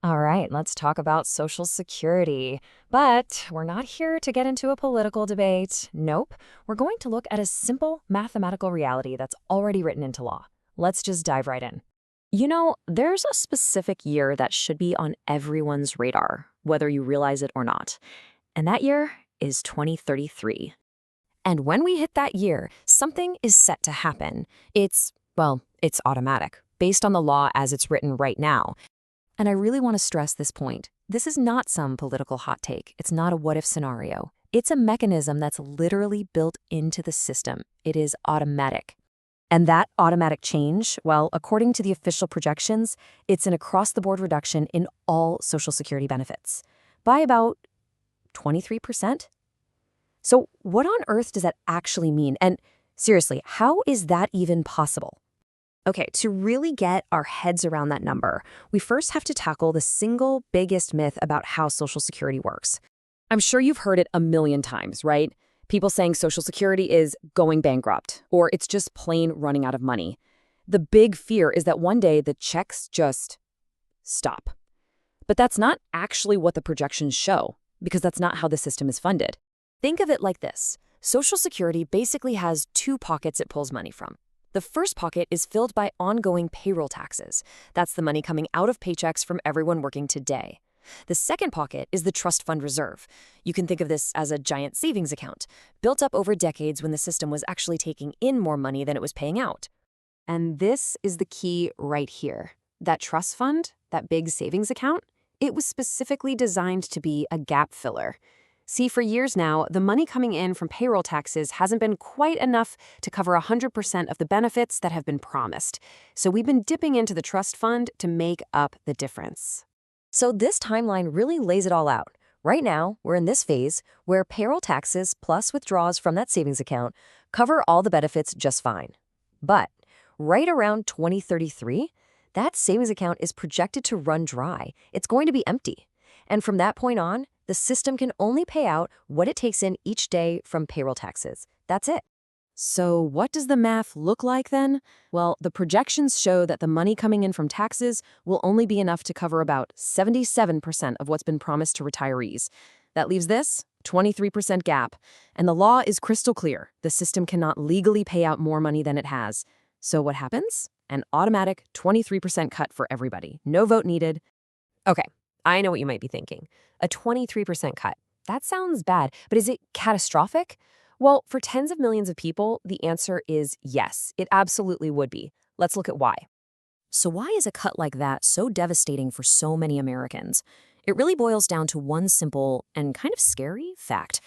All right, let's talk about Social Security. But we're not here to get into a political debate. Nope. We're going to look at a simple mathematical reality that's already written into law. Let's just dive right in. There's a specific year that should be on everyone's radar, whether you realize it or not. And that year is 2033. And when we hit that year, something is set to happen. It's automatic, based on the law as it's written right now. And I really want to stress this point. This is not some political hot take. It's not a what-if scenario. It's a mechanism that's literally built into the system. It is automatic. And that automatic change, well, according to the official projections, it's an across-the-board reduction in all Social Security benefits by about 23%. So what on earth does that actually mean? And seriously, how is that even possible? Okay, to really get our heads around that number, we first have to tackle the single biggest myth about how Social Security works. I'm sure you've heard it a million times, right? People saying Social Security is going bankrupt, or it's just plain running out of money. The big fear is that one day the checks just stop. But that's not actually what the projections show, because that's not how the system is funded. Think of it like this. Social Security basically has two pockets it pulls money from. The first pocket is filled by ongoing payroll taxes. That's the money coming out of paychecks from everyone working today. The second pocket is the trust fund reserve. You can think of this as a giant savings account, built up over decades when the system was actually taking in more money than it was paying out. And this is the key right here. That trust fund, that big savings account, it was specifically designed to be a gap filler. See, for years now, the money coming in from payroll taxes hasn't been quite enough to cover 100% of the benefits that have been promised. So we've been dipping into the trust fund to make up the difference. So this timeline really lays it all out. Right now, we're in this phase where payroll taxes plus withdrawals from that savings account cover all the benefits just fine. But right around 2033, that savings account is projected to run dry. It's going to be empty. And from that point on, the system can only pay out what it takes in each day from payroll taxes. That's it. So what does the math look like then? Well, the projections show that the money coming in from taxes will only be enough to cover about 77% of what's been promised to retirees. That leaves this 23% gap. And the law is crystal clear. The system cannot legally pay out more money than it has. So what happens? An automatic 23% cut for everybody. No vote needed. Okay. I know what you might be thinking. A 23% cut. That sounds bad, but is it catastrophic? Well, for tens of millions of people, the answer is yes, it absolutely would be. Let's look at why. So why is a cut like that so devastating for so many Americans? It really boils down to one simple and kind of scary fact: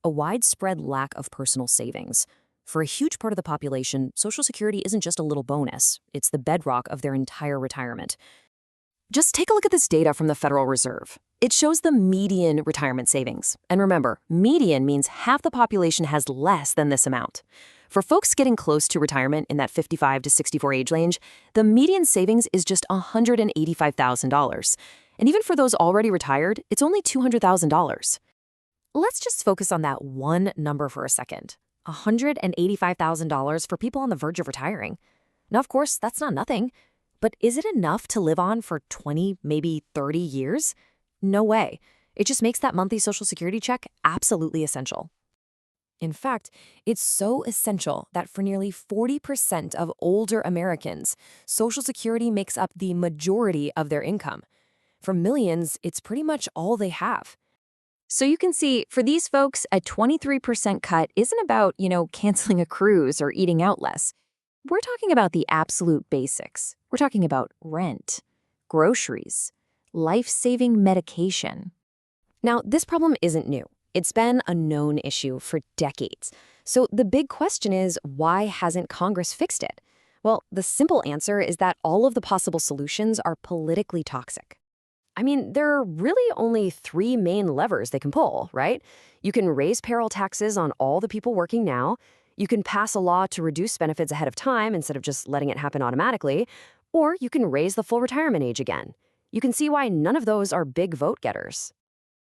a widespread lack of personal savings. For a huge part of the population, Social Security isn't just a little bonus. It's the bedrock of their entire retirement. Just take a look at this data from the Federal Reserve. It shows the median retirement savings. And remember, median means half the population has less than this amount. For folks getting close to retirement in that 55 to 64 age range, the median savings is just $185,000. And even for those already retired, it's only $200,000. Let's just focus on that one number for a second. $185,000 for people on the verge of retiring. Now, of course, that's not nothing. But is it enough to live on for 20, maybe 30 years? No way. It just makes that monthly Social Security check absolutely essential. In fact, it's so essential that for nearly 40% of older Americans, Social Security makes up the majority of their income. For millions, it's pretty much all they have. So you can see, for these folks, a 23% cut isn't about, canceling a cruise or eating out less. We're talking about the absolute basics. We're talking about rent, groceries, life-saving medication. Now, this problem isn't new. It's been a known issue for decades. So the big question is, why hasn't Congress fixed it? Well, the simple answer is that all of the possible solutions are politically toxic. I mean, there are really only three main levers they can pull, right? You can raise payroll taxes on all the people working now. You can pass a law to reduce benefits ahead of time instead of just letting it happen automatically, or you can raise the full retirement age again. You can see why none of those are big vote getters.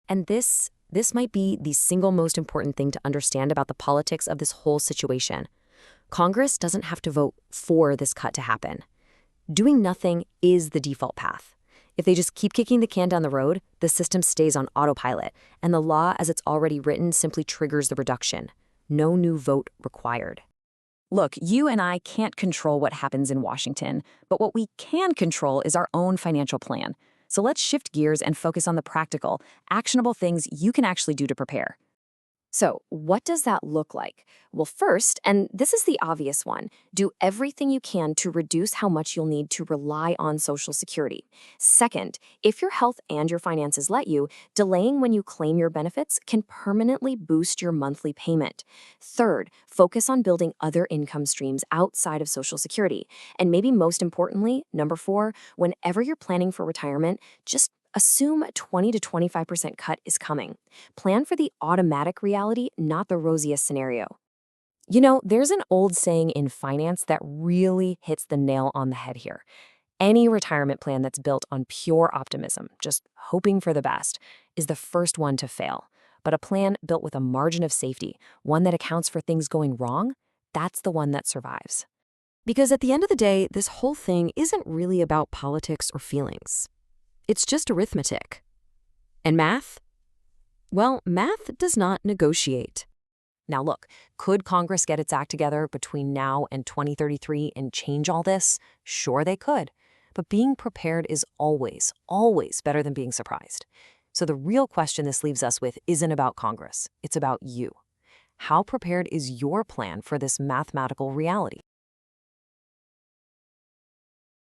And this might be the single most important thing to understand about the politics of this whole situation. Congress doesn't have to vote for this cut to happen. Doing nothing is the default path. If they just keep kicking the can down the road, the system stays on autopilot, and the law as it's already written simply triggers the reduction. No new vote required. Look, you and I can't control what happens in Washington, but what we can control is our own financial plan. So let's shift gears and focus on the practical, actionable things you can actually do to prepare. So, what does that look like? Well, first, and this is the obvious one, do everything you can to reduce how much you'll need to rely on Social Security. Second, if your health and your finances let you, delaying when you claim your benefits can permanently boost your monthly payment. Third, focus on building other income streams outside of Social Security. And maybe most importantly, number 4, whenever you're planning for retirement, just assume a 20 to 25% cut is coming. Plan for the automatic reality, not the rosiest scenario. You know, there's an old saying in finance that really hits the nail on the head here. Any retirement plan that's built on pure optimism, just hoping for the best, is the first one to fail. But a plan built with a margin of safety, one that accounts for things going wrong, that's the one that survives. Because at the end of the day, this whole thing isn't really about politics or feelings. It's just arithmetic. And math? Well, math does not negotiate. Now look, could Congress get its act together between now and 2033 and change all this? Sure they could. But being prepared is always, always better than being surprised. So the real question this leaves us with isn't about Congress. It's about you. How prepared is your plan for this mathematical reality?